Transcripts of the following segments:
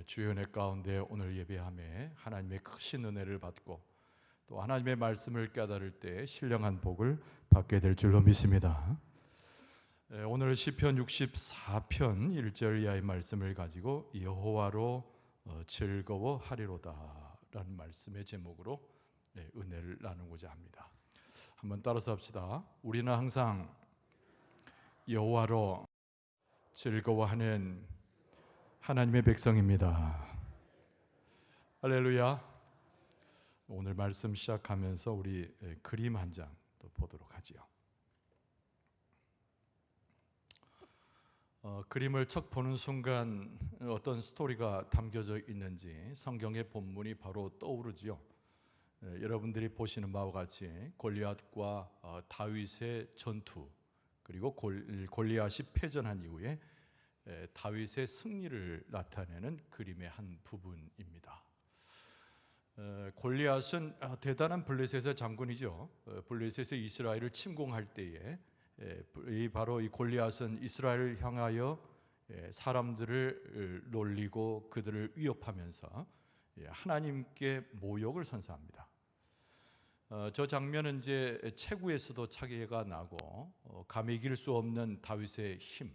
주의 은혜 가운데 오늘 예배함에 하나님의 크신 은혜를 받고 또 하나님의 말씀을 깨달을 때 신령한 복을 받게 될 줄로 믿습니다. 오늘 시편 64편 1절 이하의 말씀을 가지고 여호와로 즐거워하리로다 라는 말씀의 제목으로 은혜를 나누고자 합니다. 한번 따라서 합시다. 우리는 항상 여호와로 즐거워하는 하나님의 백성입니다. 할렐루야. 오늘 말씀 시작하면서 우리 그림 한 장 또 보도록 하지요. 그림을 척 보는 순간 어떤 스토리가 담겨져 있는지 성경의 본문이 바로 떠오르지요. 여러분들이 보시는 바와 같이 골리앗과 다윗의 전투, 그리고 골리앗이 패전한 이후에 다윗의 승리를 나타내는 그림의 한 부분입니다. 골리앗은 대단한 블레셋의 장군이죠. 블레셋의 이스라엘을 침공할 때에 바로 이 골리앗은 이스라엘을 향하여 사람들을 놀리고 그들을 위협하면서 하나님께 모욕을 선사합니다. 저 장면은 이제 체구에서도 차이가 나고 감히 이길 수 없는 다윗의 힘,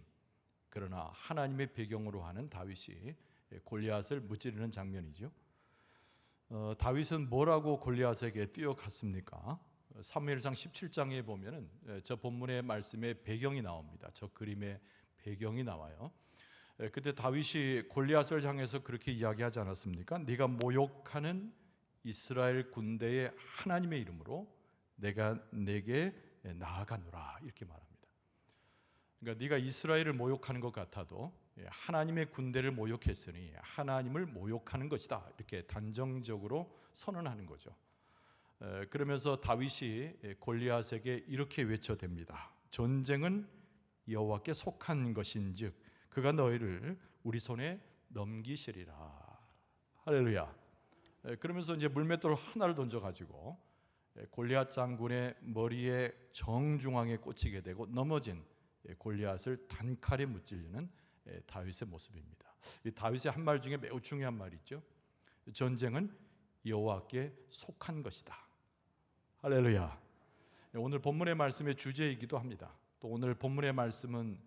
그러나 하나님의 배경으로 하는 다윗이 골리앗을 무찌르는 장면이죠. 다윗은 뭐라고 골리앗에게 뛰어갔습니까? 사무엘상 17장에 보면은 저 본문의 말씀의 배경이 나옵니다. 저 그림의 배경이 나와요. 그때 다윗이 골리앗을 향해서 그렇게 이야기하지 않았습니까? 네가 모욕하는 이스라엘 군대의 하나님의 이름으로 내가 내게 나아가노라, 이렇게 말합니다. 그러니까 네가 이스라엘을 모욕하는 것 같아도 하나님의 군대를 모욕했으니 하나님을 모욕하는 것이다, 이렇게 단정적으로 선언하는 거죠. 그러면서 다윗이 골리앗에게 이렇게 외쳐댑니다. 전쟁은 여호와께 속한 것인즉 그가 너희를 우리 손에 넘기시리라. 할렐루야. 그러면서 이제 물맷돌 하나를 던져가지고 골리앗 장군의 머리에 정중앙에 꽂히게 되고 넘어진 골리앗을 단칼에 무찔리는 다윗의 모습입니다. 이 다윗의 한 말 중에 매우 중요한 말이 있죠. 전쟁은 여호와께 속한 것이다. 할렐루야. 오늘 본문의 말씀의 주제이기도 합니다. 또 오늘 본문의 말씀은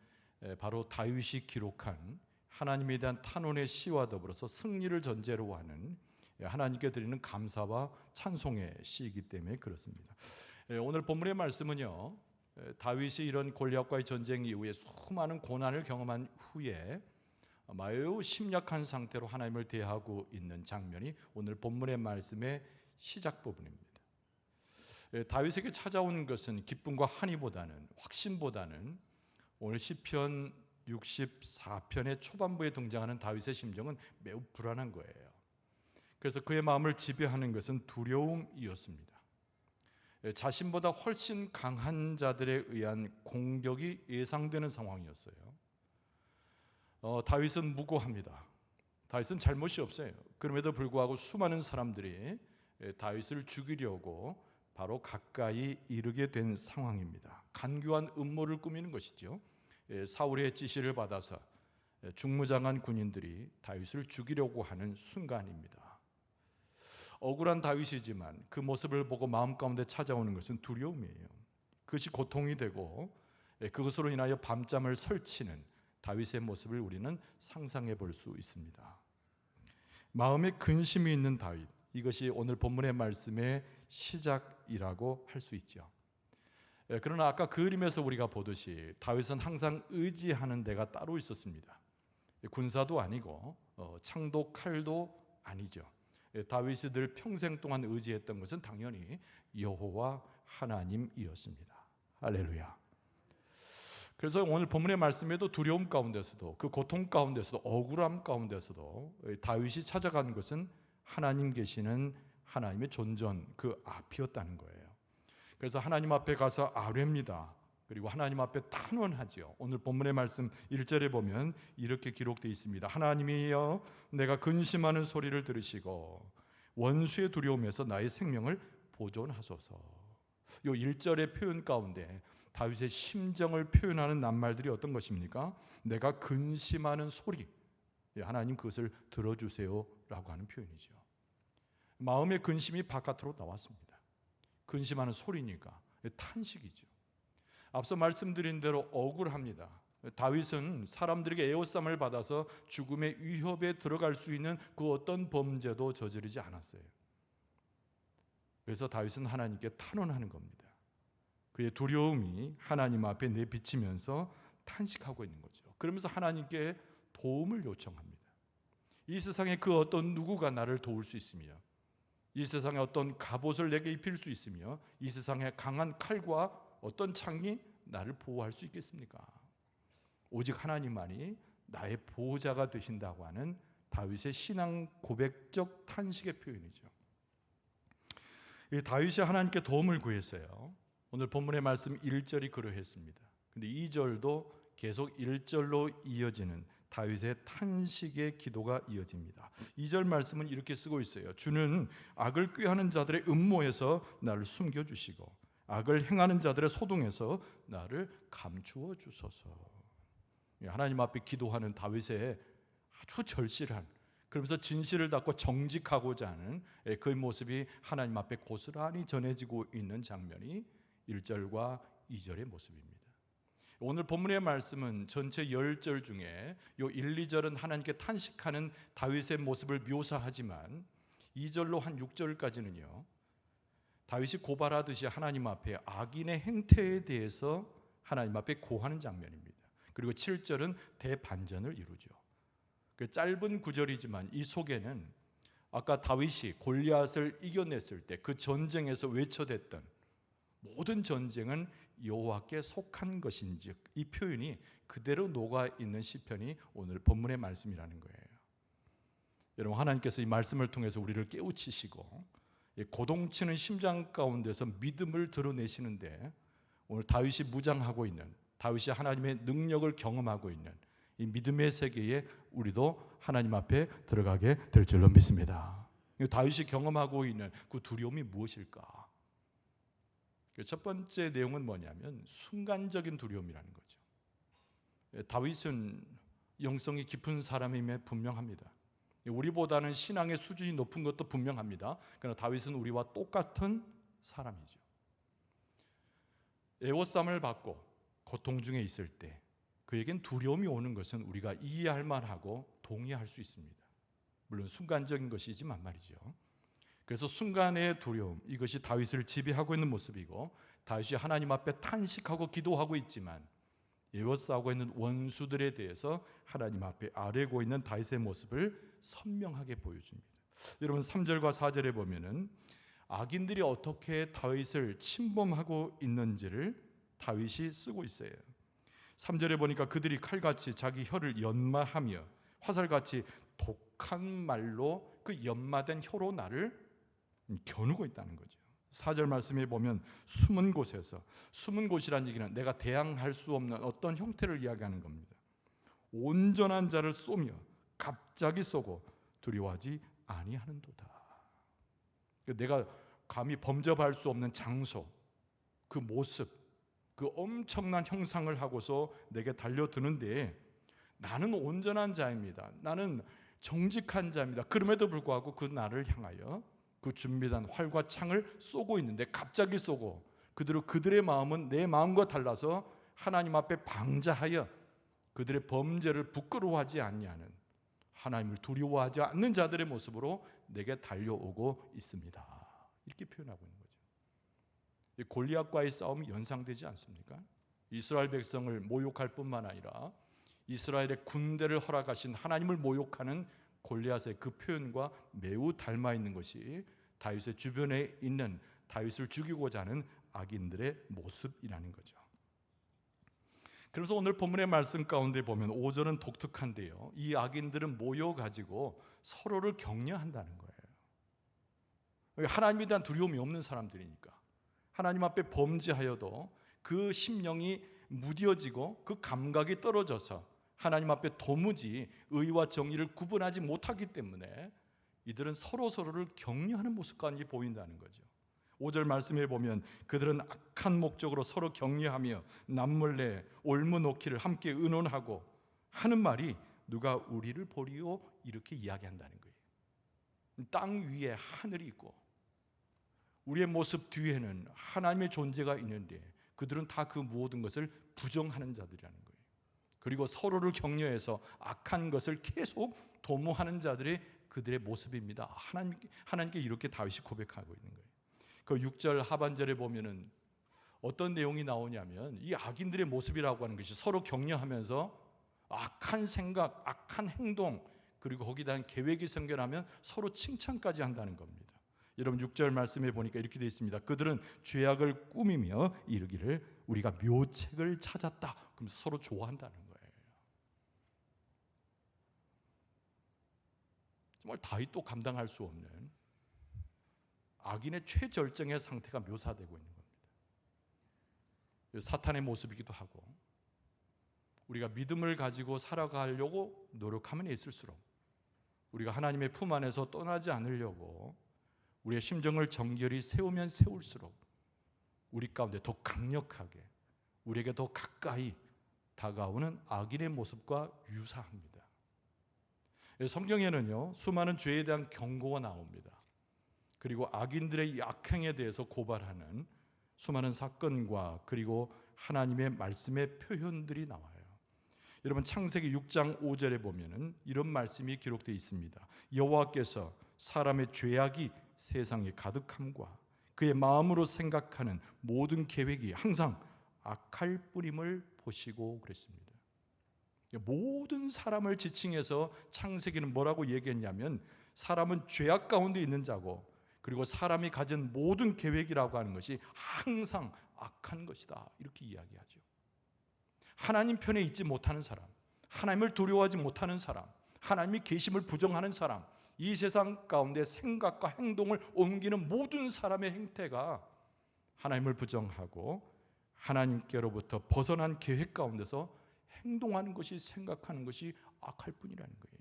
바로 다윗이 기록한 하나님에 대한 탄원의 시와 더불어서 승리를 전제로 하는 하나님께 드리는 감사와 찬송의 시이기 때문에 그렇습니다. 오늘 본문의 말씀은요, 다윗이 이런 골리앗과의 전쟁 이후에 수많은 고난을 경험한 후에 매우 심약한 상태로 하나님을 대하고 있는 장면이 오늘 본문의 말씀의 시작 부분입니다. 다윗에게 찾아온 것은 기쁨과 한이보다는, 확신보다는 오늘 시편 64편의 초반부에 등장하는 다윗의 심정은 매우 불안한 거예요. 그래서 그의 마음을 지배하는 것은 두려움이었습니다. 자신보다 훨씬 강한 자들에 의한 공격이 예상되는 상황이었어요. 다윗은 무고합니다. 다윗은 잘못이 없어요. 그럼에도 불구하고 수많은 사람들이 다윗을 죽이려고 바로 가까이 이르게 된 상황입니다. 간교한 음모를 꾸미는 것이죠. 사울의 지시를 받아서 중무장한 군인들이 다윗을 죽이려고 하는 순간입니다. 억울한 다윗이지만 그 모습을 보고 마음 가운데 찾아오는 것은 두려움이에요. 그것이 고통이 되고 그것으로 인하여 밤잠을 설치는 다윗의 모습을 우리는 상상해 볼 수 있습니다. 마음에 근심이 있는 다윗, 이것이 오늘 본문의 말씀의 시작이라고 할 수 있죠. 그러나 아까 그 그림에서 우리가 보듯이 다윗은 항상 의지하는 데가 따로 있었습니다. 군사도 아니고 창도 칼도 아니죠. 다윗이 늘 평생 동안 의지했던 것은 당연히 여호와 하나님이었습니다. 할렐루야. 그래서 오늘 본문의 말씀에도 두려움 가운데서도, 그 고통 가운데서도, 억울함 가운데서도 다윗이 찾아간 것은 하나님 계시는 하나님의 존전, 그 앞이었다는 거예요. 그래서 하나님 앞에 가서 아뢰입니다. 그리고 하나님 앞에 탄원하죠. 오늘 본문의 말씀 1절에 보면 이렇게 기록되어 있습니다. 하나님이여, 내가 근심하는 소리를 들으시고 원수의 두려움에서 나의 생명을 보존하소서. 이 1절의 표현 가운데 다윗의 심정을 표현하는 낱말들이 어떤 것입니까? 내가 근심하는 소리, 하나님 그것을 들어주세요라고 하는 표현이죠. 마음의 근심이 바깥으로 나왔습니다. 근심하는 소리니까 탄식이죠. 앞서 말씀드린 대로 억울합니다. 다윗은 사람들에게 애워쌈을 받아서 죽음의 위협에 들어갈 수 있는 그 어떤 범죄도 저지르지 않았어요. 그래서 다윗은 하나님께 탄원하는 겁니다. 그의 두려움이 하나님 앞에 내비치면서 탄식하고 있는 거죠. 그러면서 하나님께 도움을 요청합니다. 이 세상에 그 어떤 누구가 나를 도울 수 있으며, 이 세상에 어떤 갑옷을 내게 입힐 수 있으며, 이 세상에 강한 칼과 어떤 창이 나를 보호할 수 있겠습니까? 오직 하나님만이 나의 보호자가 되신다고 하는 다윗의 신앙 고백적 탄식의 표현이죠. 이 다윗이 하나님께 도움을 구했어요. 오늘 본문의 말씀 1절이 그러했습니다. 근데 2절도 계속 1절로 이어지는 다윗의 탄식의 기도가 이어집니다. 2절 말씀은 이렇게 쓰고 있어요. 주는 악을 꾀하는 자들의 음모에서 나를 숨겨주시고 악을 행하는 자들의 소동에서 나를 감추어 주소서. 하나님 앞에 기도하는 다윗의 아주 절실한, 그러면서 진실을 닫고 정직하고자 하는 그 모습이 하나님 앞에 고스란히 전해지고 있는 장면이 1절과 2절의 모습입니다. 오늘 본문의 말씀은 전체 10절 중에 요 1, 2절은 하나님께 탄식하는 다윗의 모습을 묘사하지만 2절로 한 6절까지는요, 다윗이 고발하듯이 하나님 앞에 악인의 행태에 대해서 하나님 앞에 고하는 장면입니다. 그리고 7절은 대반전을 이루죠. 짧은 구절이지만 이 속에는 아까 다윗이 골리앗을 이겨냈을 때 그 전쟁에서 외쳐댔던 모든 전쟁은 여호와께 속한 것인즉, 이 표현이 그대로 녹아있는 시편이 오늘 본문의 말씀이라는 거예요. 여러분, 하나님께서 이 말씀을 통해서 우리를 깨우치시고 고동치는 심장 가운데서 믿음을 드러내시는데, 오늘 다윗이 무장하고 있는, 다윗이 하나님의 능력을 경험하고 있는 이 믿음의 세계에 우리도 하나님 앞에 들어가게 될 줄로 믿습니다. 다윗이 경험하고 있는 그 두려움이 무엇일까? 첫 번째 내용은 뭐냐면 순간적인 두려움이라는 거죠. 다윗은 영성이 깊은 사람임에 분명합니다. 우리보다는 신앙의 수준이 높은 것도 분명합니다. 그러나 다윗은 우리와 똑같은 사람이죠. 애워쌈을 받고 고통 중에 있을 때 그에겐 두려움이 오는 것은 우리가 이해할 만하고 동의할 수 있습니다. 물론 순간적인 것이지만 말이죠. 그래서 순간의 두려움, 이것이 다윗을 지배하고 있는 모습이고, 다윗이 하나님 앞에 탄식하고 기도하고 있지만 에워싸고 있는 원수들에 대해서 하나님 앞에 아뢰고 있는 다윗의 모습을 선명하게 보여줍니다. 여러분, 3절과 4절에 보면은 악인들이 어떻게 다윗을 침범하고 있는지를 다윗이 쓰고 있어요. 3절에 보니까 그들이 칼같이 자기 혀를 연마하며 화살같이 독한 말로 그 연마된 혀로 나를 겨누고 있다는 거죠. 4절 말씀에 보면 숨은 곳에서, 숨은 곳이라는 얘기는 내가 대항할 수 없는 어떤 형태를 이야기하는 겁니다. 온전한 자를 쏘며 갑자기 쏘고 두려워하지 아니하는도다. 내가 감히 범접할 수 없는 장소, 그 모습, 그 엄청난 형상을 하고서 내게 달려드는데 나는 온전한 자입니다. 나는 정직한 자입니다. 그럼에도 불구하고 그 나를 향하여 그 준비된 활과 창을 쏘고 있는데, 갑자기 쏘고 그들의 마음은 내 마음과 달라서 하나님 앞에 방자하여 그들의 범죄를 부끄러워하지 아니하는, 하나님을 두려워하지 않는 자들의 모습으로 내게 달려오고 있습니다. 이렇게 표현하고 있는 거죠. 골리앗과의 싸움이 연상되지 않습니까? 이스라엘 백성을 모욕할 뿐만 아니라 이스라엘의 군대를 허락하신 하나님을 모욕하는 골리앗의 그 표현과 매우 닮아 있는 것이 다윗의 주변에 있는 다윗을 죽이고자 하는 악인들의 모습이라는 거죠. 그래서 오늘 본문의 말씀 가운데 보면 5절은 독특한데요, 이 악인들은 모여가지고 서로를 격려한다는 거예요. 하나님에 대한 두려움이 없는 사람들이니까 하나님 앞에 범죄하여도 그 심령이 무뎌지고 그 감각이 떨어져서 하나님 앞에 도무지 의와 정의를 구분하지 못하기 때문에 이들은 서로를 격려하는 모습까지 보인다는 거죠. 5절 말씀에 보면 그들은 악한 목적으로 서로 격려하며 남몰래 올무놓기를 함께 의논하고 하는 말이 누가 우리를 보리요? 이렇게 이야기한다는 거예요. 땅 위에 하늘이 있고 우리의 모습 뒤에는 하나님의 존재가 있는데 그들은 다 그 모든 것을 부정하는 자들이라는 거예요. 그리고 서로를 격려해서 악한 것을 계속 도모하는 자들이 그들의 모습입니다. 하나님께 이렇게 다윗이 고백하고 있는 거예요. 그 6절 하반절에 보면은 어떤 내용이 나오냐면 이 악인들의 모습이라고 하는 것이 서로 격려하면서 악한 생각, 악한 행동, 그리고 거기다 계획이 생겨나면 서로 칭찬까지 한다는 겁니다. 여러분 6절 말씀에 보니까 이렇게 되어 있습니다. 그들은 죄악을 꾸미며 이르기를 우리가 묘책을 찾았다. 그럼 서로 좋아한다는 거예요. 정말 다윗도 감당할 수 없는 악인의 최절정의 상태가 묘사되고 있는 겁니다. 사탄의 모습이기도 하고 우리가 믿음을 가지고 살아가려고 노력하면 있을수록 우리가 하나님의 품 안에서 떠나지 않으려고 우리의 심정을 정결히 세우면 세울수록 우리 가운데 더 강력하게 우리에게 더 가까이 다가오는 악인의 모습과 유사합니다. 성경에는요 수많은 죄에 대한 경고가 나옵니다. 그리고 악인들의 악행에 대해서 고발하는 수많은 사건과 그리고 하나님의 말씀의 표현들이 나와요. 여러분 창세기 6장 5절에 보면은 이런 말씀이 기록되어 있습니다. 여호와께서 사람의 죄악이 세상에 가득함과 그의 마음으로 생각하는 모든 계획이 항상 악할 뿐임을 보시고 그랬습니다. 모든 사람을 지칭해서 창세기는 뭐라고 얘기했냐면 사람은 죄악 가운데 있는 자고 그리고 사람이 가진 모든 계획이라고 하는 것이 항상 악한 것이다 이렇게 이야기하죠. 하나님 편에 있지 못하는 사람, 하나님을 두려워하지 못하는 사람, 하나님의 계심을 부정하는 사람, 이 세상 가운데 생각과 행동을 옮기는 모든 사람의 행태가 하나님을 부정하고 하나님께로부터 벗어난 계획 가운데서 행동하는 것이 생각하는 것이 악할 뿐이라는 거예요.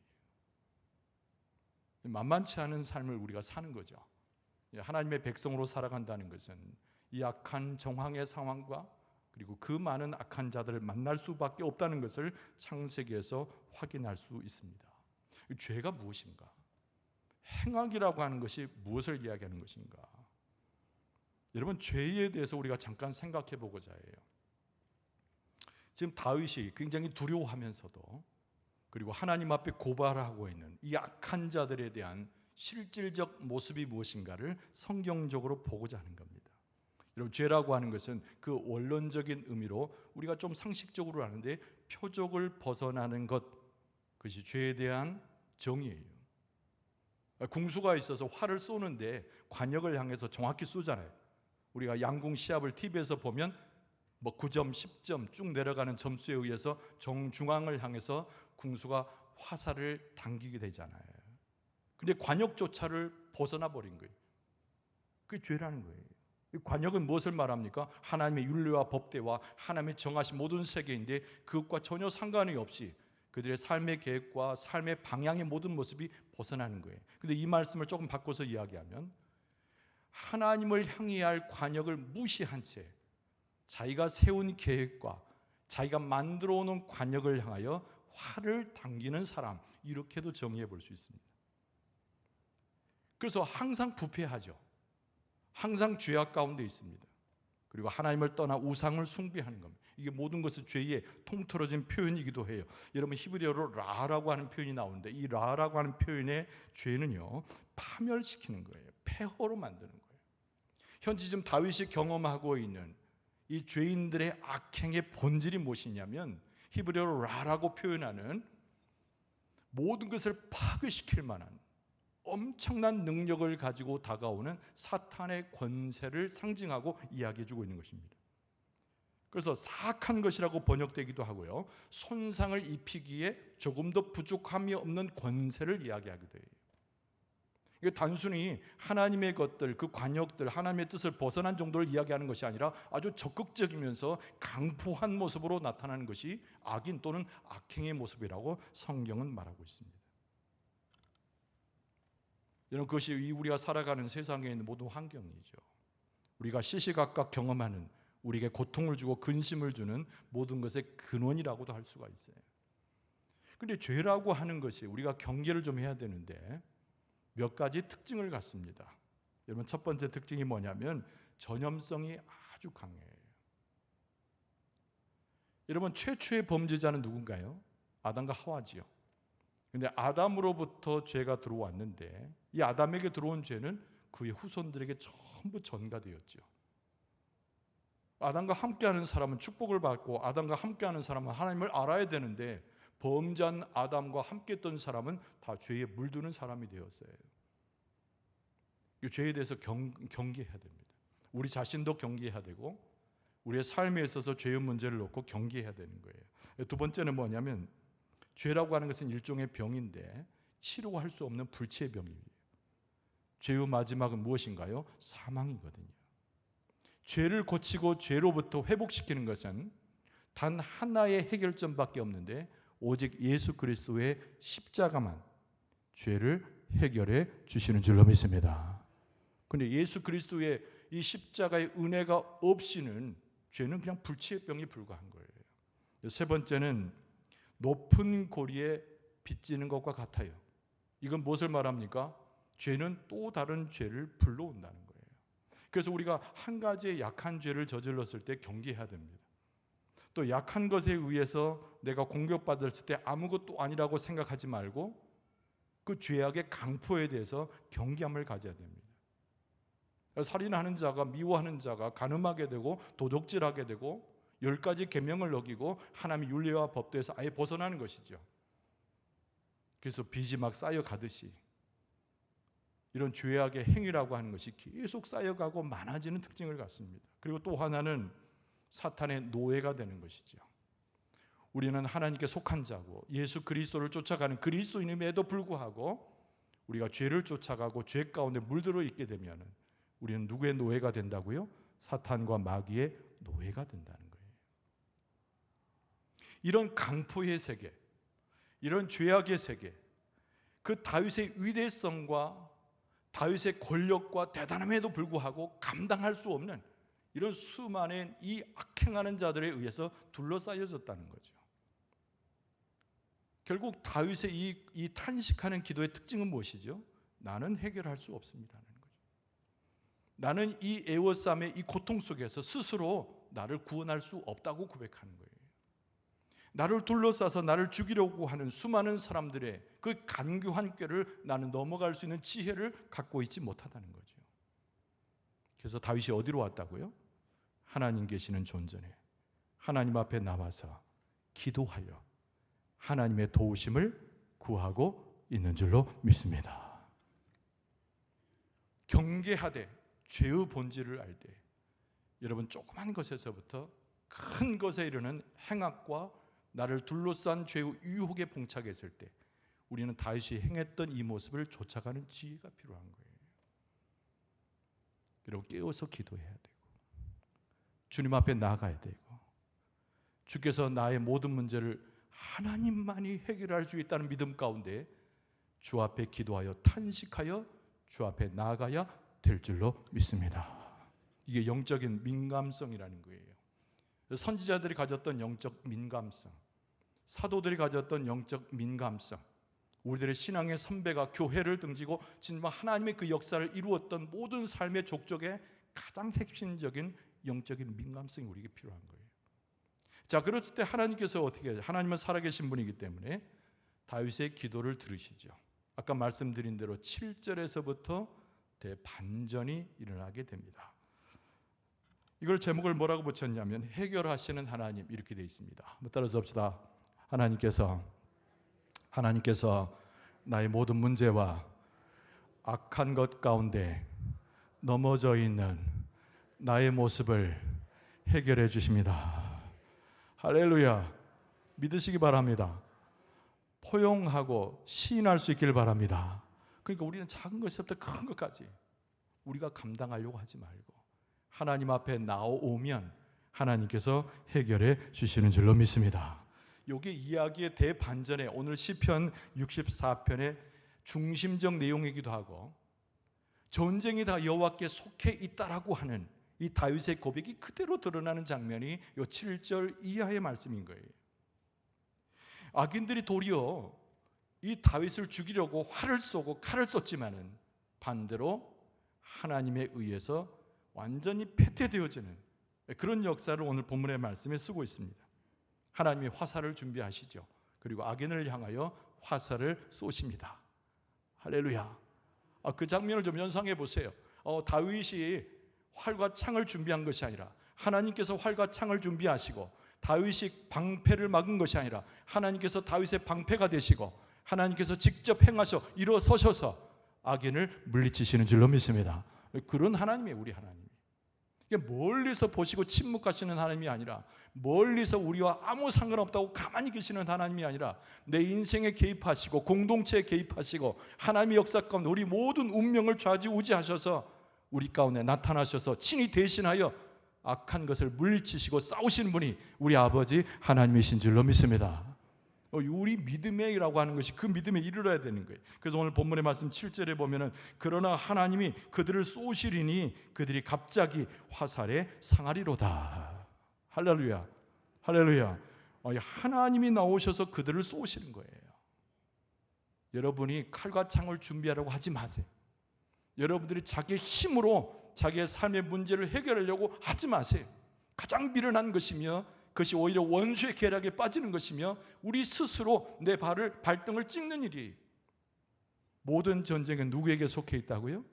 만만치 않은 삶을 우리가 사는 거죠. 하나님의 백성으로 살아간다는 것은 이 악한 정황의 상황과 그리고 그 많은 악한 자들을 만날 수밖에 없다는 것을 창세기에서 확인할 수 있습니다. 죄가 무엇인가? 행악이라고 하는 것이 무엇을 이야기하는 것인가? 여러분 죄에 대해서 우리가 잠깐 생각해 보고자 해요. 지금 다윗이 굉장히 두려워하면서도 그리고 하나님 앞에 고발하고 있는 이 악한 자들에 대한 실질적 모습이 무엇인가를 성경적으로 보고자 하는 겁니다. 여러분 죄라고 하는 것은 그 원론적인 의미로 우리가 좀 상식적으로 아는데 표적을 벗어나는 것, 그것이 죄에 대한 정의예요. 궁수가 있어서 활을 쏘는데 관역을 향해서 정확히 쏘잖아요. 우리가 양궁 시합을 TV에서 보면 9점, 10점 쭉 내려가는 점수에 의해서 정중앙을 향해서 궁수가 화살을 당기게 되잖아요. 근데 관역조차를 벗어나 버린 거예요. 그게 죄라는 거예요. 이 관역은 무엇을 말합니까? 하나님의 윤리와 법대와 하나님의 정하신 모든 세계인데 그것과 전혀 상관이 없이 그들의 삶의 계획과 삶의 방향의 모든 모습이 벗어나는 거예요. 근데 이 말씀을 조금 바꿔서 이야기하면 하나님을 향해야 할 관역을 무시한 채 자기가 세운 계획과 자기가 만들어 놓은 관역을 향하여 활을 당기는 사람, 이렇게도 정의해 볼 수 있습니다. 그래서 항상 부패하죠. 항상 죄악 가운데 있습니다. 그리고 하나님을 떠나 우상을 숭배하는 겁니다. 이게 모든 것은 죄의 통틀어진 표현이기도 해요. 여러분 히브리어로 라라고 하는 표현이 나오는데 이 라라고 하는 표현의 죄는요 파멸시키는 거예요. 폐허로 만드는 거예요. 현재 지금 다윗이 경험하고 있는 이 죄인들의 악행의 본질이 무엇이냐면 히브리어로 라라고 표현하는 모든 것을 파괴시킬 만한 엄청난 능력을 가지고 다가오는 사탄의 권세를 상징하고 이야기해주고 있는 것입니다. 그래서 사악한 것이라고 번역되기도 하고요, 손상을 입히기에 조금 더 부족함이 없는 권세를 이야기하기도 해요. 이게 단순히 하나님의 것들, 그 관역들, 하나님의 뜻을 벗어난 정도를 이야기하는 것이 아니라 아주 적극적이면서 강포한 모습으로 나타나는 것이 악인 또는 악행의 모습이라고 성경은 말하고 있습니다. 여러분, 그것이 우리가 살아가는 세상에 있는 모든 환경이죠. 우리가 시시각각 경험하는, 우리에게 고통을 주고 근심을 주는 모든 것의 근원이라고도 할 수가 있어요. 근데 죄라고 하는 것이 우리가 경계를 좀 해야 되는데 몇 가지 특징을 갖습니다. 여러분, 첫 번째 특징이 뭐냐면 전염성이 아주 강해요. 여러분, 최초의 범죄자는 누군가요? 아담과 하와지요. 근데 아담으로부터 죄가 들어왔는데 이 아담에게 들어온 죄는 그의 후손들에게 전부 전가되었죠. 아담과 함께하는 사람은 축복을 받고 아담과 함께하는 사람은 하나님을 알아야 되는데 범죄한 아담과 함께했던 사람은 다 죄에 물드는 사람이 되었어요. 이 죄에 대해서 경계해야 됩니다. 우리 자신도 경계해야 되고 우리의 삶에 있어서 죄의 문제를 놓고 경계해야 되는 거예요. 두 번째는 뭐냐면 죄라고 하는 것은 일종의 병인데 치료할 수 없는 불치의 병이에요. 죄의 마지막은 무엇인가요? 사망이거든요. 죄를 고치고 죄로부터 회복시키는 것은 단 하나의 해결점밖에 없는데 오직 예수 그리스도의 십자가만 죄를 해결해 주시는 줄로 믿습니다. 그런데 예수 그리스도의 이 십자가의 은혜가 없이는 죄는 그냥 불치의 병에 불과한 거예요. 세 번째는 높은 고리에 빚지는 것과 같아요. 이건 무엇을 말합니까? 죄는 또 다른 죄를 불러온다는 거예요. 그래서 우리가 한 가지의 약한 죄를 저질렀을 때 경계해야 됩니다. 또 약한 것에 의해서 내가 공격받았을 때 아무것도 아니라고 생각하지 말고 그 죄악의 강포에 대해서 경계함을 가져야 됩니다. 살인하는 자가, 미워하는 자가 간음하게 되고 도둑질하게 되고 10가지 계명을 어기고 하나님의 윤리와 법도에서 아예 벗어나는 것이죠. 그래서 빚이 막 쌓여가듯이 이런 죄악의 행위라고 하는 것이 계속 쌓여가고 많아지는 특징을 갖습니다. 그리고 또 하나는 사탄의 노예가 되는 것이죠. 우리는 하나님께 속한 자고 예수 그리스도를 쫓아가는 그리스도인임에도 불구하고 우리가 죄를 쫓아가고 죄 가운데 물들어 있게 되면 우리는 누구의 노예가 된다고요? 사탄과 마귀의 노예가 된다는 거예요. 이런 강포의 세계, 이런 죄악의 세계, 그 다윗의 위대성과 다윗의 권력과 대단함에도 불구하고 감당할 수 없는 이런 수많은 이 악행하는 자들에 의해서 둘러싸여졌다는 거죠. 결국 다윗의 이 탄식하는 기도의 특징은 무엇이죠? 나는 해결할 수 없습니다는 거죠. 나는 이 애워싸움의 이 고통 속에서 스스로 나를 구원할 수 없다고 고백하는 거예요. 나를 둘러싸서 나를 죽이려고 하는 수많은 사람들의 그 간교한 꾀를 나는 넘어갈 수 있는 지혜를 갖고 있지 못하다는 거죠. 그래서 다윗이 어디로 왔다고요? 하나님 계시는 존전에 하나님 앞에 나와서 기도하여 하나님의 도우심을 구하고 있는 줄로 믿습니다. 경계하되 죄의 본질을 알 때 여러분, 조그만 것에서부터 큰 것에 이르는 행악과 나를 둘러싼 죄의 유혹에 봉착했을 때 우리는 다윗이 행했던 이 모습을 쫓아가는 지혜가 필요한 거예요. 그리고 깨어서 기도해야 되고 주님 앞에 나가야 되고 주께서 나의 모든 문제를 하나님만이 해결할 수 있다는 믿음 가운데 주 앞에 기도하여 탄식하여 주 앞에 나아가야 될 줄로 믿습니다. 이게 영적인 민감성이라는 거예요. 선지자들이 가졌던 영적 민감성, 사도들이 가졌던 영적 민감성, 우리들의 신앙의 선배가 교회를 등지고 진짜 하나님의 그 역사를 이루었던 모든 삶의 족적의 가장 핵심적인 영적인 민감성이 우리에게 필요한 거예요. 자, 그랬을 때 하나님께서 어떻게 해요? 하나님은 살아계신 분이기 때문에 다윗의 기도를 들으시죠. 아까 말씀드린 대로 7절에서부터 대반전이 일어나게 됩니다. 이걸 제목을 뭐라고 붙였냐면 해결하시는 하나님, 이렇게 되어 있습니다. 한번 따라서 봅시다. 하나님께서 나의 모든 문제와 악한 것 가운데 넘어져 있는 나의 모습을 해결해 주십니다. 할렐루야. 믿으시기 바랍니다. 포용하고 시인할 수 있기를 바랍니다. 그러니까 우리는 작은 것부터 큰 것까지 우리가 감당하려고 하지 말고 하나님 앞에 나오면 하나님께서 해결해 주시는 줄로 믿습니다. 여기 이야기의 대반전에 오늘 시편 64편의 중심적 내용이기도 하고 전쟁이 다 여호와께 속해 있다라고 하는 이 다윗의 고백이 그대로 드러나는 장면이 이 7절 이하의 말씀인 거예요. 악인들이 도리어 이 다윗을 죽이려고 활을 쏘고 칼을 쏘지만은 반대로 하나님에 의해서 완전히 패퇴되어지는 그런 역사를 오늘 본문의 말씀에 쓰고 있습니다. 하나님이 화살을 준비하시죠. 그리고 악인을 향하여 화살을 쏘십니다. 할렐루야. 그 장면을 좀 연상해 보세요. 다윗이 활과 창을 준비한 것이 아니라 하나님께서 활과 창을 준비하시고, 다윗이 방패를 막은 것이 아니라 하나님께서 다윗의 방패가 되시고, 하나님께서 직접 행하셔 일어서셔서 악인을 물리치시는 줄로 믿습니다. 그런 하나님이에요, 우리 하나님. 멀리서 보시고 침묵하시는 하나님이 아니라, 멀리서 우리와 아무 상관없다고 가만히 계시는 하나님이 아니라 내 인생에 개입하시고 공동체에 개입하시고 하나님의 역사 가운데 우리 모든 운명을 좌지우지하셔서 우리 가운데 나타나셔서 친히 대신하여 악한 것을 물리치시고 싸우시는 분이 우리 아버지 하나님이신 줄로 믿습니다. 우리 믿음이라고 하는 것이 그 믿음에 이르러야 되는 거예요. 그래서 오늘 본문의 말씀 7절에 보면은 그러나 하나님이 그들을 쏘시리니 그들이 갑자기 화살에 상하리로다. 할렐루야, 할렐루야. 하나님이 나오셔서 그들을 쏘시는 거예요. 여러분이 칼과 창을 준비하라고 하지 마세요. 여러분들이 자기의 힘으로 자기의 삶의 문제를 해결하려고 하지 마세요. 가장 미련한 것이며 그것이 오히려 원수의 계략에 빠지는 것이며 우리 스스로 내 발등을 찍는 일이에요. 모든 전쟁은 누구에게 속해 있다고요?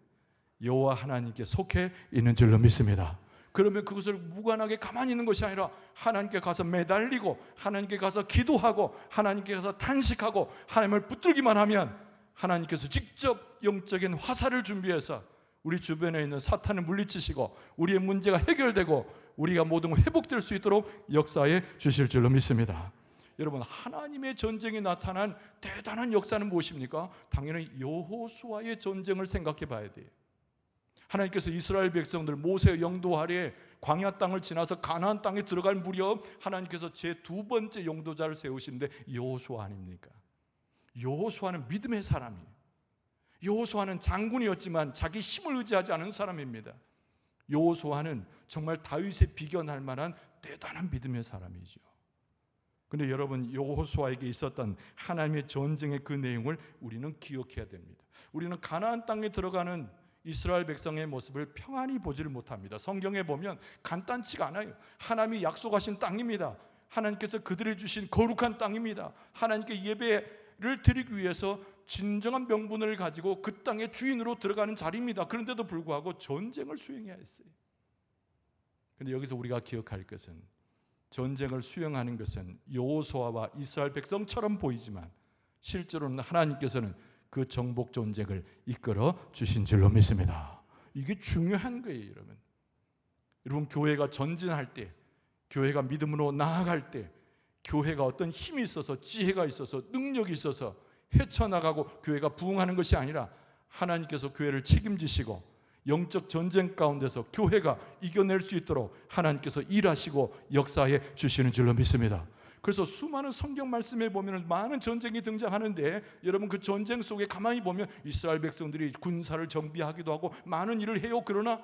여호와 하나님께 속해 있는 줄로 믿습니다. 그러면 그것을 무관하게 가만히 있는 것이 아니라 하나님께 가서 매달리고 하나님께 가서 기도하고 하나님께 가서 탄식하고 하나님을 붙들기만 하면 하나님께서 직접 영적인 화살을 준비해서 우리 주변에 있는 사탄을 물리치시고 우리의 문제가 해결되고 우리가 모든 걸 회복될 수 있도록 역사해 주실 줄로 믿습니다. 여러분, 하나님의 전쟁이 나타난 대단한 역사는 무엇입니까? 당연히 여호수아의 전쟁을 생각해 봐야 돼요. 하나님께서 이스라엘 백성들 모세의 영도 아래 광야 땅을 지나서 가나안 땅에 들어갈 무렵 하나님께서 제 두 번째 영도자를 세우시는데 여호수아 아닙니까? 여호수아는 믿음의 사람이에요. 여호수아는 장군이었지만 자기 힘을 의지하지 않은 사람입니다. 여호수아는 정말 다윗에 비견할 만한 대단한 믿음의 사람이죠. 그런데 여러분, 여호수아에게 있었던 하나님의 전쟁의 그 내용을 우리는 기억해야 됩니다. 우리는 가나안 땅에 들어가는 이스라엘 백성의 모습을 평안히 보지를 못합니다. 성경에 보면 간단치가 않아요. 하나님이 약속하신 땅입니다. 하나님께서 그들에게 주신 거룩한 땅입니다. 하나님께 예배를 드리기 위해서 진정한 명분을 가지고 그 땅의 주인으로 들어가는 자리입니다. 그런데도 불구하고 전쟁을 수행해야 했어요. 그런데 여기서 우리가 기억할 것은 전쟁을 수행하는 것은 여호수아와 이스라엘 백성처럼 보이지만 실제로는 하나님께서는 그 정복 전쟁을 이끌어 주신 줄로 믿습니다. 이게 중요한 거예요, 여러분. 여러분, 교회가 전진할 때, 교회가 믿음으로 나아갈 때, 교회가 어떤 힘이 있어서 지혜가 있어서 능력이 있어서 헤쳐나가고 교회가 부흥하는 것이 아니라 하나님께서 교회를 책임지시고 영적 전쟁 가운데서 교회가 이겨낼 수 있도록 하나님께서 일하시고 역사해 주시는 줄로 믿습니다. 그래서 수많은 성경 말씀에 보면 많은 전쟁이 등장하는데 여러분, 그 전쟁 속에 가만히 보면 이스라엘 백성들이 군사를 정비하기도 하고 많은 일을 해요. 그러나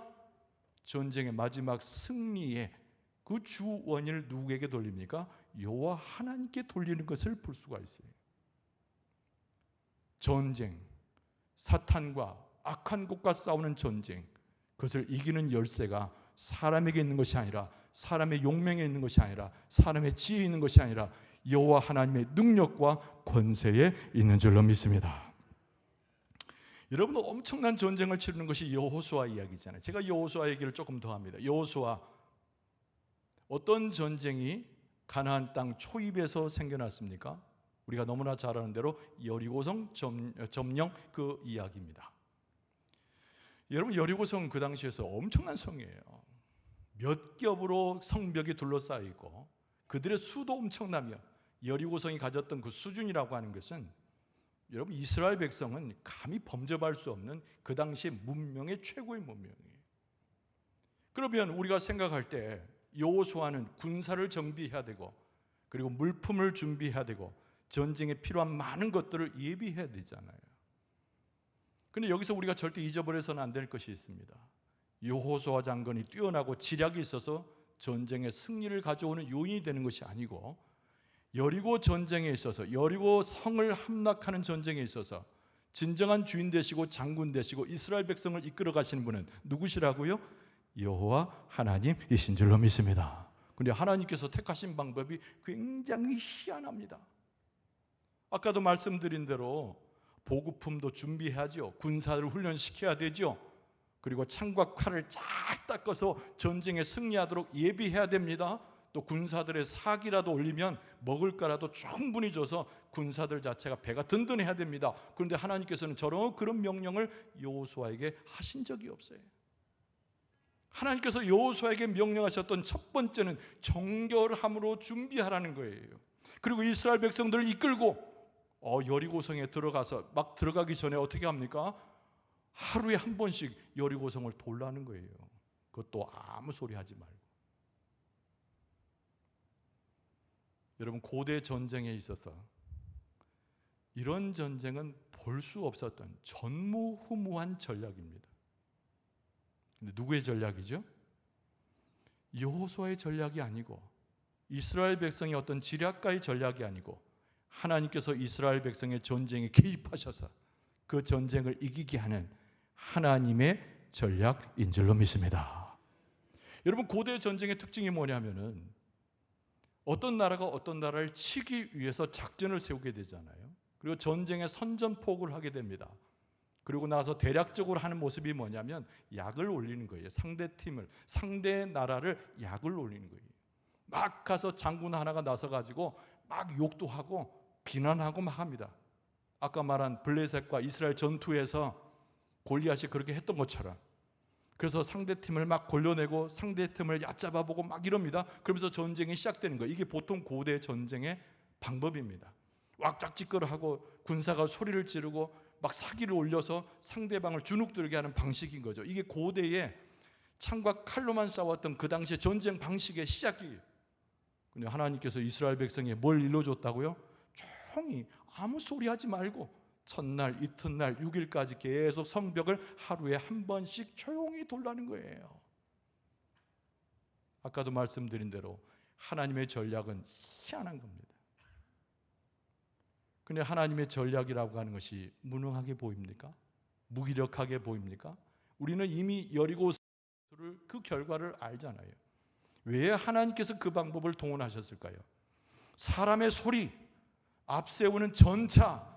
전쟁의 마지막 승리의 그 주 원인을 누구에게 돌립니까? 여호와 하나님께 돌리는 것을 볼 수가 있어요. 전쟁, 사탄과 악한 것과 싸우는 전쟁, 그것을 이기는 열쇠가 사람에게 있는 것이 아니라 사람의 용맹에 있는 것이 아니라 사람의 지혜에 있는 것이 아니라 여호와 하나님의 능력과 권세에 있는 줄로 믿습니다. 여러분도 엄청난 전쟁을 치르는 것이 여호수아 이야기잖아요. 제가 여호수아 얘기를 조금 더 합니다. 여호수아, 어떤 전쟁이 가나안 땅 초입에서 생겨났습니까? 우리가 너무나 잘 아는 대로 여리고성 점령 그 이야기입니다. 여러분, 여리고성 그 당시에서 엄청난 성이에요. 몇 겹으로 성벽이 둘러싸이고 그들의 수도 엄청나며 여리고성이 가졌던 그 수준이라고 하는 것은 여러분, 이스라엘 백성은 감히 범접할 수 없는 그 당시 문명의 최고의 문명이에요. 그러면 우리가 생각할 때 여호수아는 군사를 정비해야 되고 그리고 물품을 준비해야 되고 전쟁에 필요한 많은 것들을 예비해야 되잖아요. 그런데 여기서 우리가 절대 잊어버려서는 안 될 것이 있습니다. 여호수아 장군이 뛰어나고 지략이 있어서 전쟁의 승리를 가져오는 요인이 되는 것이 아니고 여리고 전쟁에 있어서, 여리고 성을 함락하는 전쟁에 있어서 진정한 주인 되시고 장군 되시고 이스라엘 백성을 이끌어 가시는 분은 누구시라고요? 여호와 하나님이신 줄로 믿습니다. 그런데 하나님께서 택하신 방법이 굉장히 희한합니다. 아까도 말씀드린 대로 보급품도 준비해야죠. 군사를 훈련시켜야 되죠. 그리고 창과 칼을 잘 닦아서 전쟁에 승리하도록 예비해야 됩니다. 또 군사들의 사기라도 올리면 먹을 거라도 충분히 줘서 군사들 자체가 배가 든든해야 됩니다. 그런데 하나님께서는 그런 명령을 여호수아에게 하신 적이 없어요. 하나님께서 여호수아에게 명령하셨던 첫 번째는 정결함으로 준비하라는 거예요. 그리고 이스라엘 백성들을 이끌고 여리고성에 들어가서 막 들어가기 전에 어떻게 합니까? 하루에 한 번씩 여리고성을 돌라는 거예요. 그것도 아무 소리 하지 말고. 여러분, 고대 전쟁에 있어서 이런 전쟁은 볼 수 없었던 전무후무한 전략입니다. 근데 누구의 전략이죠? 여호수아의 전략이 아니고 이스라엘 백성의 어떤 지략가의 전략이 아니고 하나님께서 이스라엘 백성의 전쟁에 개입하셔서 그 전쟁을 이기게 하는 하나님의 전략인 줄로 믿습니다. 여러분, 고대 전쟁의 특징이 뭐냐면은 어떤 나라가 어떤 나라를 치기 위해서 작전을 세우게 되잖아요. 그리고 전쟁에 선전포고를 하게 됩니다. 그리고 나서 대략적으로 하는 모습이 뭐냐면 약을 올리는 거예요. 상대 나라를 약을 올리는 거예요. 막 가서 장군 하나가 나서 가지고 막 욕도 하고 비난하고 막 합니다. 아까 말한 블레셋과 이스라엘 전투에서 골리앗이 그렇게 했던 것처럼. 그래서 상대팀을 막 골려내고 상대팀을 얕잡아보고 막 이럽니다. 그러면서 전쟁이 시작되는 거예요. 이게 보통 고대 전쟁의 방법입니다. 왁짝지껄하고 군사가 소리를 지르고 막 사기를 올려서 상대방을 주눅들게 하는 방식인 거죠. 이게 고대의 창과 칼로만 싸웠던 그 당시의 전쟁 방식의 시작이에요. 근데 하나님께서 이스라엘 백성에 뭘 일러줬다고요? 조용히 아무 소리 하지 말고 첫날, 이튿날, 6일까지 계속 성벽을 하루에 한 번씩 조용히 돌라는 거예요. 아까도 말씀드린 대로 하나님의 전략은 희한한 겁니다. 근데 하나님의 전략이라고 하는 것이 무능하게 보입니까? 무기력하게 보입니까? 우리는 이미 여리고를 그 결과를 알잖아요. 왜 하나님께서 그 방법을 동원하셨을까요? 사람의 소리, 앞세우는 전차,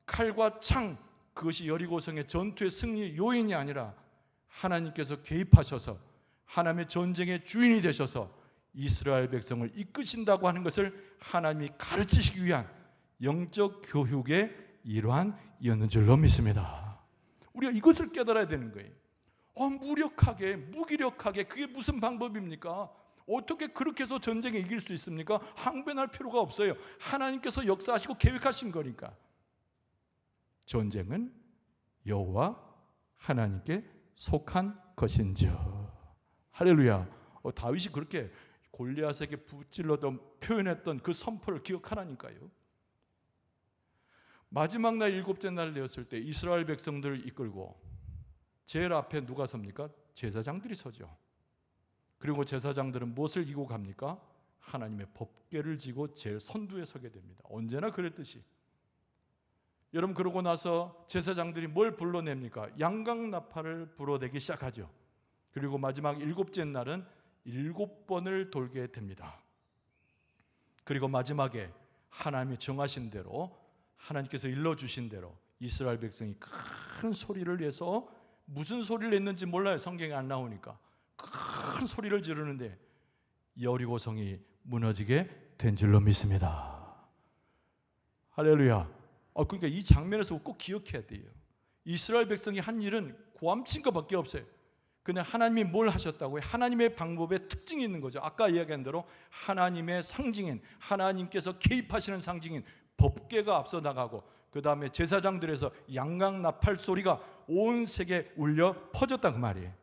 칼과 창, 그것이 여리고성의 전투의 승리 요인이 아니라 하나님께서 개입하셔서 하나님의 전쟁의 주인이 되셔서 이스라엘 백성을 이끄신다고 하는 것을 하나님이 가르치시기 위한 영적 교육의 일환이었는 줄로 믿습니다. 우리가 이것을 깨달아야 되는 거예요. 무력하게, 무기력하게 그게 무슨 방법입니까? 어떻게 그렇게 해서 전쟁에 이길 수 있습니까? 항변할 필요가 없어요. 하나님께서 역사하시고 계획하신 거니까. 전쟁은 여호와 하나님께 속한 것인지요. 할렐루야. 다윗이 그렇게 골리앗에게 붙질러던 표현했던 그 선포를 기억하라니까요. 마지막 날 일곱째 날 되었을 때 이스라엘 백성들을 이끌고 제일 앞에 누가 섭니까? 제사장들이 서죠. 그리고 제사장들은 무엇을 이고 갑니까? 하나님의 법궤를 지고 제일 선두에 서게 됩니다. 언제나 그랬듯이. 여러분, 그러고 나서 제사장들이 뭘 불러냅니까? 양강나팔을 불어대기 시작하죠. 그리고 마지막 일곱째 날은 7번을 돌게 됩니다. 그리고 마지막에 하나님이 정하신 대로, 하나님께서 일러주신 대로 이스라엘 백성이 큰 소리를 내서, 무슨 소리를 냈는지 몰라요. 성경에 안 나오니까. 큰 소리를 지르는데 여리고성이 무너지게 된 줄로 믿습니다. 할렐루야. 그러니까 이 장면에서 꼭 기억해야 돼요. 이스라엘 백성이 한 일은 고함친 것밖에 없어요. 근데 하나님이 뭘 하셨다고요? 하나님의 방법에 특징이 있는 거죠. 아까 이야기한 대로 하나님의 상징인, 하나님께서 개입하시는 상징인 법궤가 앞서 나가고, 그 다음에 제사장들에서 양강나팔 소리가 온 세계에 울려 퍼졌다 그 말이에요.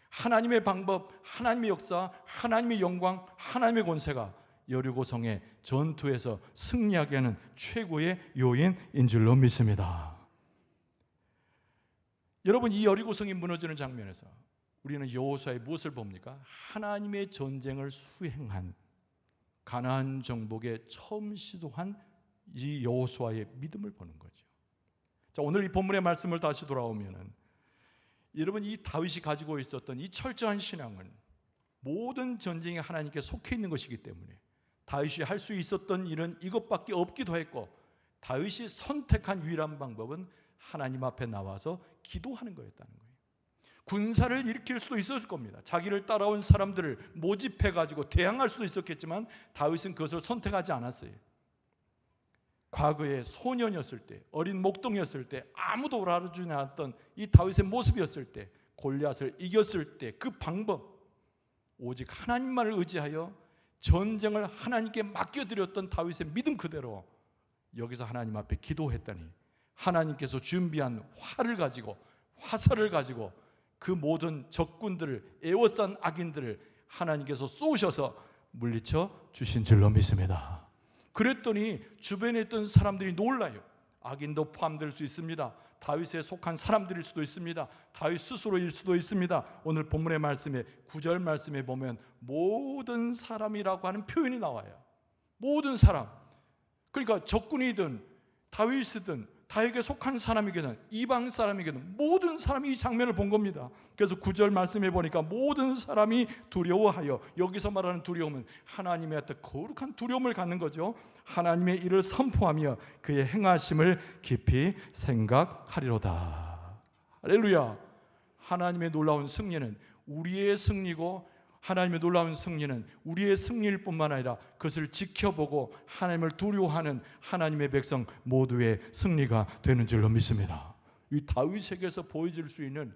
하나님의 방법, 하나님의 역사, 하나님의 영광, 하나님의 권세가 여리고성의 전투에서 승리하게 하는 최고의 요인인 줄로 믿습니다. 여러분, 이 여리고성이 무너지는 장면에서 우리는 여호수아의 무엇을 봅니까? 하나님의 전쟁을 수행한 가나안 정복에 처음 시도한 이 여호수아의 믿음을 보는 거죠. 자, 오늘 이 본문의 말씀을 다시 돌아오면은 여러분, 이 다윗이 가지고 있었던 이 철저한 신앙은 모든 전쟁이 하나님께 속해 있는 것이기 때문에 다윗이 할 수 있었던 일은 이것밖에 없기도 했고, 다윗이 선택한 유일한 방법은 하나님 앞에 나와서 기도하는 거였다는 거예요. 군사를 일으킬 수도 있었을 겁니다. 자기를 따라온 사람들을 모집해 가지고 대항할 수도 있었겠지만 다윗은 그것을 선택하지 않았어요. 과거에 소년이었을 때, 어린 목동이었을 때, 아무도 알아주지 않았던 이 다윗의 모습이었을 때, 골리앗을 이겼을 때 그 방법, 오직 하나님만을 의지하여 전쟁을 하나님께 맡겨드렸던 다윗의 믿음 그대로 여기서 하나님 앞에 기도했더니 하나님께서 준비한 활을 가지고, 화살을 가지고 그 모든 적군들을, 애워싼 악인들을 하나님께서 쏘셔서 물리쳐 주신 줄로 믿습니다. 그랬더니 주변에 있던 사람들이 놀라요. 악인도 포함될 수 있습니다. 다윗에 속한 사람들일 수도 있습니다. 다윗 스스로일 수도 있습니다. 오늘 본문의 말씀에 9절 말씀에 보면 모든 사람이라고 하는 표현이 나와요. 모든 사람. 그러니까 적군이든 다윗이든 다윗에게 속한 사람이든 이방 사람이든 모든 사람이 이 장면을 본 겁니다. 그래서 9절 말씀에 보니까 모든 사람이 두려워하여, 여기서 말하는 두려움은 하나님의 어떤 거룩한 두려움을 갖는 거죠. 하나님의 일을 선포하며 그의 행하심을 깊이 생각하리로다. 할렐루야. 하나님의 놀라운 승리는 우리의 승리고, 하나님의 놀라운 승리는 우리의 승리일 뿐만 아니라 그것을 지켜보고 하나님을 두려워하는 하나님의 백성 모두의 승리가 되는 줄로 믿습니다. 이 다윗에게서 보여질 수 있는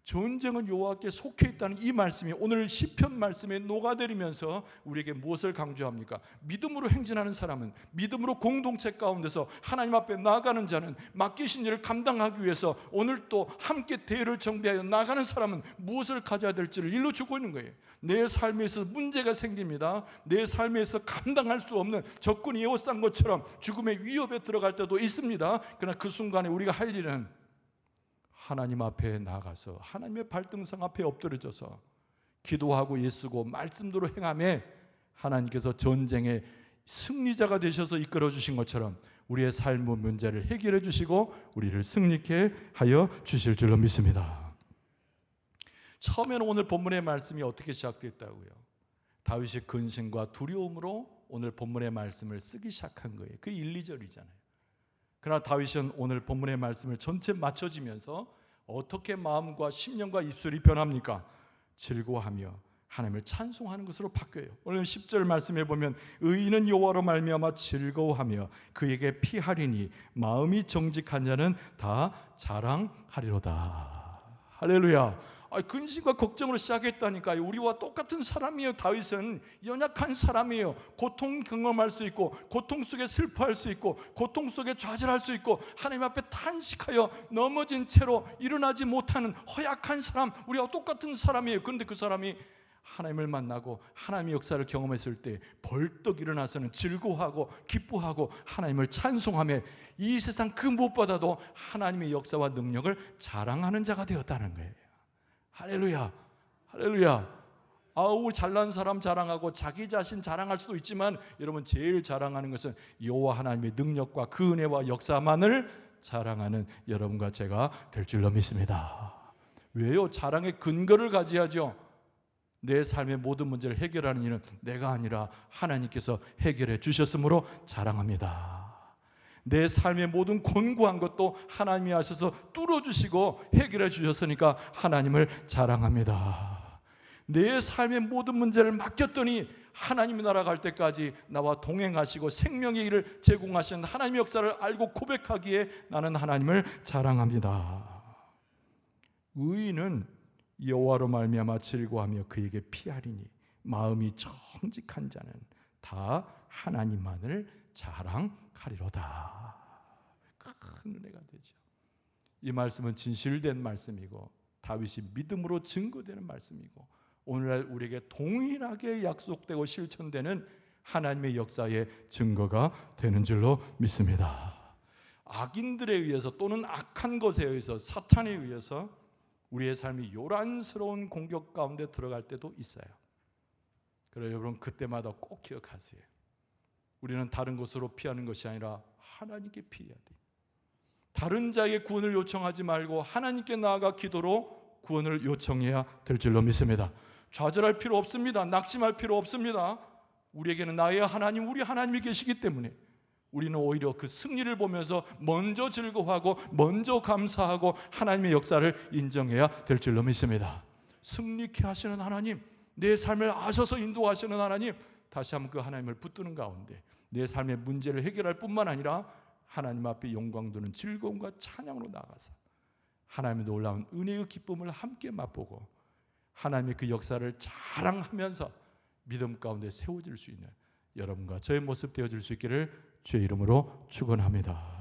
전쟁은 여호와께 속해 있다는 이 말씀이 오늘 시편 말씀에 녹아내리면서 우리에게 무엇을 강조합니까? 믿음으로 행진하는 사람은, 믿음으로 공동체 가운데서 하나님 앞에 나아가는 자는, 맡기신 일을 감당하기 위해서 오늘 또 함께 대회를 정비하여 나가는 사람은 무엇을 가져야 될지를 일러주고 있는 거예요. 내 삶에서 문제가 생깁니다. 내 삶에서 감당할 수 없는 적군이 에워싼 것처럼 죽음의 위협에 들어갈 때도 있습니다. 그러나 그 순간에 우리가 할 일은 하나님 앞에 나가서 하나님의 발등상 앞에 엎드려져서 기도하고 예쓰고 말씀대로 행하며 하나님께서 전쟁의 승리자가 되셔서 이끌어 주신 것처럼 우리의 삶의 문제를 해결해 주시고 우리를 승리케 하여 주실 줄로 믿습니다. 처음에는 오늘 본문의 말씀이 어떻게 시작됐다고요? 다윗의 근심과 두려움으로 오늘 본문의 말씀을 쓰기 시작한 거예요. 그 1, 2절이잖아요. 그러나 다윗은 오늘 본문의 말씀을 전체 맞춰지면서 어떻게 마음과 심령과 입술이 변합니까? 즐거워하며 하나님을 찬송하는 것으로 바뀌어요. 오늘 10절 말씀에 보면 의인은 여호와로 말미암아 즐거워하며 그에게 피하리니 마음이 정직한 자는 다 자랑하리로다. 할렐루야. 근심과 걱정으로 시작했다니까요. 우리와 똑같은 사람이에요. 다윗은 연약한 사람이에요. 고통 경험할 수 있고, 고통 속에 슬퍼할 수 있고, 고통 속에 좌절할 수 있고, 하나님 앞에 탄식하여 넘어진 채로 일어나지 못하는 허약한 사람, 우리와 똑같은 사람이에요. 그런데 그 사람이 하나님을 만나고 하나님의 역사를 경험했을 때 벌떡 일어나서는 즐거워하고 기뻐하고 하나님을 찬송하며 이 세상 그 무엇보다도 하나님의 역사와 능력을 자랑하는 자가 되었다는 거예요. 할렐루야, 할렐루야. 잘난 사람 자랑하고 자기 자신 자랑할 수도 있지만 여러분, 제일 자랑하는 것은 여호와 하나님의 능력과 그 은혜와 역사만을 자랑하는 여러분과 제가 될 줄로 믿습니다. 왜요? 자랑의 근거를 가져야죠. 내 삶의 모든 문제를 해결하는 일은 내가 아니라 하나님께서 해결해 주셨으므로 자랑합니다. 내 삶의 모든 곤고한 것도 하나님이 하셔서 뚫어주시고 해결해 주셨으니까 하나님을 자랑합니다. 내 삶의 모든 문제를 맡겼더니 하나님이 날아갈 때까지 나와 동행하시고 생명의 일을 제공하신 하나님의 역사를 알고 고백하기에 나는 하나님을 자랑합니다. 의인은 여호와로 말미암아 즐거워하며 그에게 피하리니 마음이 정직한 자는 다 하나님만을 자랑하리로다. 큰 은혜가 되죠. 이 말씀은 진실된 말씀이고 다윗이 믿음으로 증거되는 말씀이고 오늘날 우리에게 동일하게 약속되고 실천되는 하나님의 역사의 증거가 되는 줄로 믿습니다. 악인들에 의해서 또는 악한 것에 의해서 사탄에 의해서 우리의 삶이 요란스러운 공격 가운데 들어갈 때도 있어요. 그래 여러분, 그때마다 꼭 기억하세요. 우리는 다른 곳으로 피하는 것이 아니라 하나님께 피해야 돼. 다른 자에게 구원을 요청하지 말고 하나님께 나아가 기도로 구원을 요청해야 될 줄로 믿습니다. 좌절할 필요 없습니다. 낙심할 필요 없습니다. 우리에게는 나의 하나님, 우리 하나님이 계시기 때문에 우리는 오히려 그 승리를 보면서 먼저 즐거워하고 먼저 감사하고 하나님의 역사를 인정해야 될 줄로 믿습니다. 승리케 하시는 하나님, 내 삶을 아셔서 인도하시는 하나님, 다시 한번 그 하나님을 붙드는 가운데 내 삶의 문제를 해결할 뿐만 아니라 하나님 앞에 영광 도는 즐거움과 찬양으로 나아가서 하나님의 놀라운 은혜의 기쁨을 함께 맛보고 하나님의 그 역사를 자랑하면서 믿음 가운데 세워질 수 있는 여러분과 저의 모습 되어질 수 있기를 주의 이름으로 축원합니다.